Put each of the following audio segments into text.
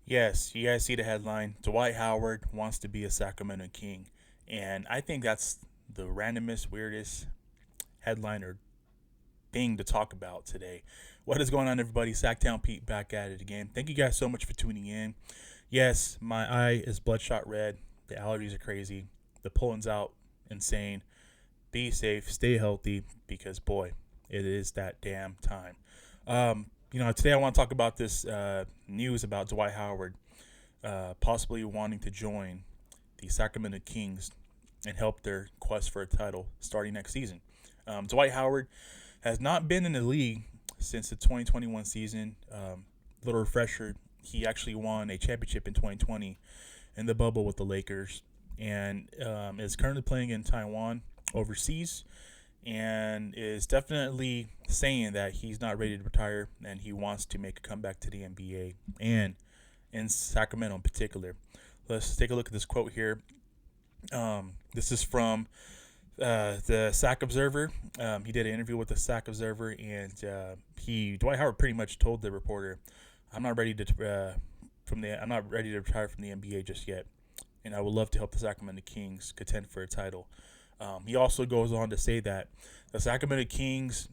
Yes, you guys see the headline. Dwight Howard wants to be a Sacramento King. And I think that's the randomest, weirdest headline or thing to talk about today. What is going on, everybody? Sacktown Pete back at it again. Thank you guys so much for tuning in. Yes, my eye is bloodshot red. The allergies are crazy. The pollen's out insane. Be safe, stay healthy, because boy, it is that damn time. Today I want to talk about this news about Dwight Howard possibly wanting to join the Sacramento Kings and help their quest for a title starting next season. Dwight Howard has not been in the league since the 2021 season. Little refresher, he actually won a championship in 2020 in the bubble with the Lakers and is currently playing in Taiwan overseas and is definitely saying that he's not ready to retire and he wants to make a comeback to the NBA and in Sacramento in particular. Let's take a look at this quote here. This is from the Sac Observer. He did an interview with the Sac Observer, and Dwight Howard pretty much told the reporter, "I'm not ready to I'm not ready to retire from the NBA just yet, and I would love to help the Sacramento Kings contend for a title." He also goes on to say that the Sacramento Kings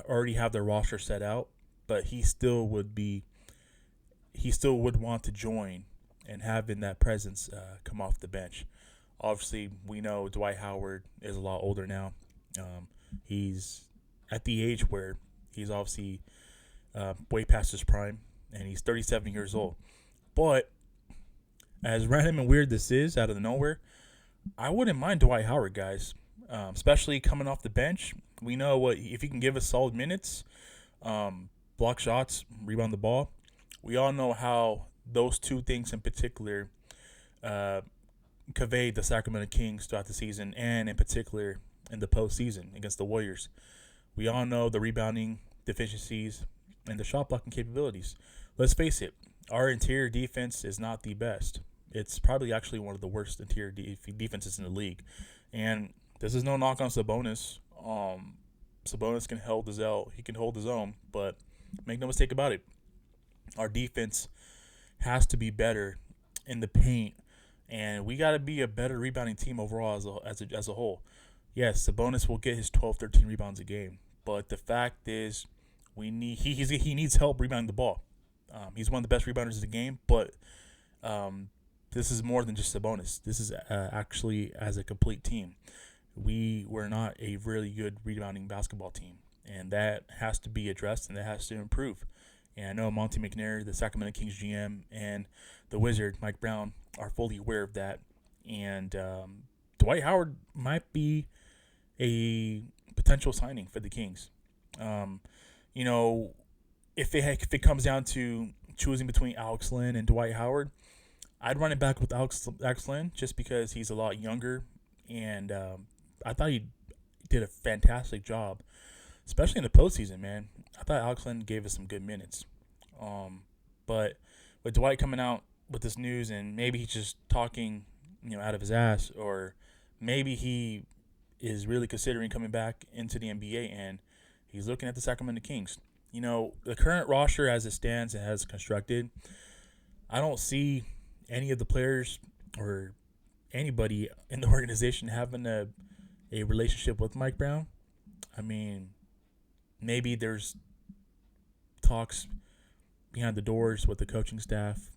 already have their roster set out, but he still would want to join and having that presence come off the bench. Obviously, we know Dwight Howard is a lot older now. He's at the age where he's obviously way past his prime, and he's 37 years old. But as random and weird this is, out of nowhere, I wouldn't mind Dwight Howard, guys, especially coming off the bench. We know what if he can give us solid minutes, block shots, rebound the ball. We all know how those two things in particular conveyed the Sacramento Kings throughout the season, and in particular in the postseason against the Warriors. We all know the rebounding deficiencies and the shot blocking capabilities. Let's face it, our interior defense is not the best. It's probably actually one of the worst interior defenses in the league. And this is no knock on Sabonis. Sabonis can hold his own. He can hold his own, but make no mistake about it. Our defense has to be better in the paint, and we got to be a better rebounding team overall as a whole. Yes, Sabonis will get his 12, 13 rebounds a game, but the fact is, he needs help rebounding the ball. He's one of the best rebounders in the game, but this is more than just Sabonis. This is actually as a complete team. We were not a really good rebounding basketball team, and that has to be addressed and that has to improve. And I know Monty McNair, the Sacramento Kings GM, and the Wizard, Mike Brown, are fully aware of that. And Dwight Howard might be a potential signing for the Kings. You know, if it comes down to choosing between Alex Len and Dwight Howard, I'd run it back with Alex Len just because he's a lot younger, and I thought he did a fantastic job, especially in the postseason, man. I thought Alex Len gave us some good minutes. But with Dwight coming out with this news, and maybe he's just talking, out of his ass, or maybe he is really considering coming back into the NBA, and he's looking at the Sacramento Kings. The current roster as it stands and as constructed, I don't see any of the players or anybody in the organization having a relationship with Mike Brown. I mean, maybe there's talks behind the doors with the coaching staff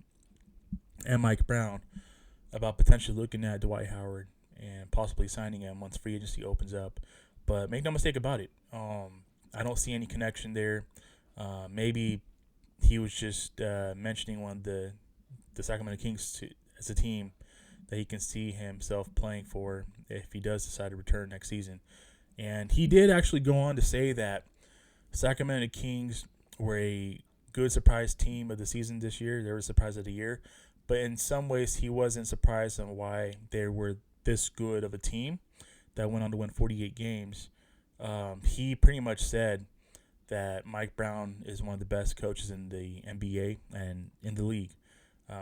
and Mike Brown about potentially looking at Dwight Howard and possibly signing him once free agency opens up. But make no mistake about it, I don't see any connection there. Maybe he was just mentioning one of the Sacramento Kings as a team that he can see himself playing for if he does decide to return next season. And he did actually go on to say that Sacramento Kings were a good surprise team of the season this year. They were a surprise of the year. But in some ways, he wasn't surprised on why they were this good of a team that went on to win 48 games. He pretty much said that Mike Brown is one of the best coaches in the NBA and in the league.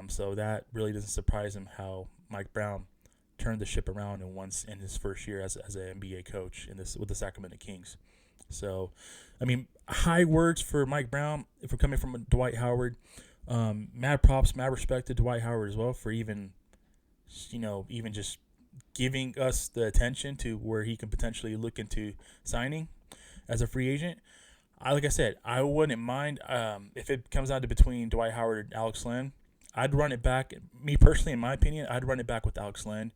So that really doesn't surprise him how Mike Brown turned the ship around in his first year as an NBA coach with the Sacramento Kings. So, I mean, high words for Mike Brown if we're coming from Dwight Howard. Mad props, mad respect to Dwight Howard as well for even, even just giving us the attention to where he can potentially look into signing as a free agent. Like I said, I wouldn't mind if it comes down to between Dwight Howard and Alex Len. I'd run it back. Me personally, in my opinion, I'd run it back with Alex Len,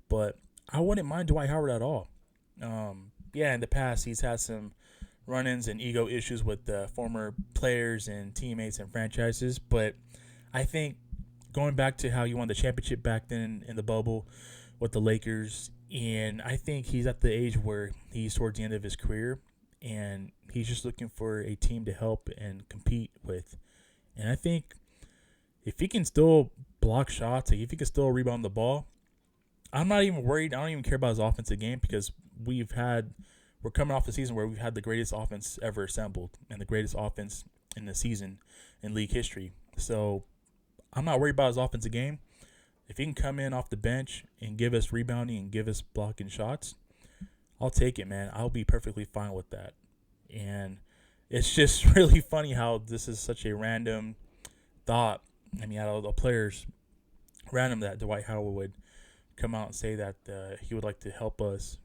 but I wouldn't mind Dwight Howard at all. Yeah, in the past, he's had some run-ins and ego issues with former players and teammates and franchises, but I think going back to how he won the championship back then in the bubble with the Lakers, and I think he's at the age where he's towards the end of his career, and he's just looking for a team to help and compete with. And I think if he can still block shots, like if he can still rebound the ball, I'm not even worried. I don't even care about his offensive game because we're coming off the season where we've had the greatest offense ever assembled and the greatest offense in the season in league history. So I'm not worried about his offensive game. If he can come in off the bench and give us rebounding and give us blocking shots, I'll take it, man. I'll be perfectly fine with that. And it's just really funny how this is such a random thought. I mean, out of the players, random that Dwight Howard would come out and say that he would like to help us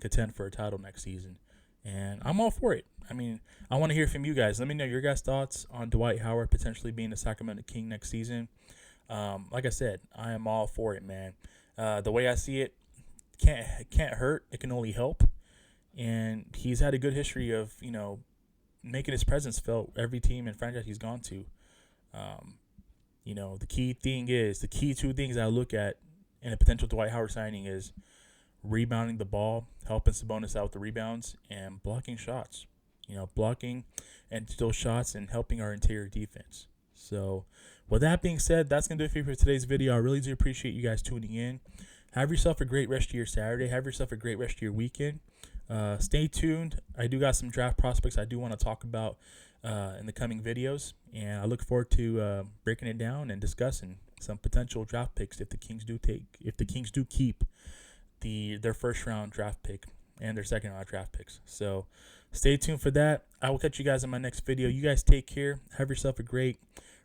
contend for a title next season. And I'm all for it. I mean, I want to hear from you guys. Let me know your guys' thoughts on Dwight Howard potentially being the Sacramento King next season. Like I said, I am all for it, man. The way I see it, can't hurt. It can only help. And he's had a good history of, making his presence felt every team and franchise he's gone to. The key two things I look at in a potential Dwight Howard signing is rebounding the ball, helping Sabonis out with the rebounds, and blocking shots. Blocking and still shots and helping our interior defense. So with that being said, that's going to do it for today's video. I really do appreciate you guys tuning in. Have yourself a great rest of your Saturday. Have yourself a great rest of your weekend. Stay tuned. I do got some draft prospects I do want to talk about in the coming videos, and I look forward to breaking it down and discussing some potential draft picks if the Kings do keep their first round draft pick and their second round draft picks. So stay tuned for that. I will catch you guys in my next video. You guys take care. Have yourself a great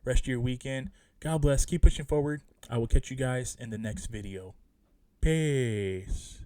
rest of your weekend. God bless. Keep pushing forward. I will catch you guys in the next video. Peace.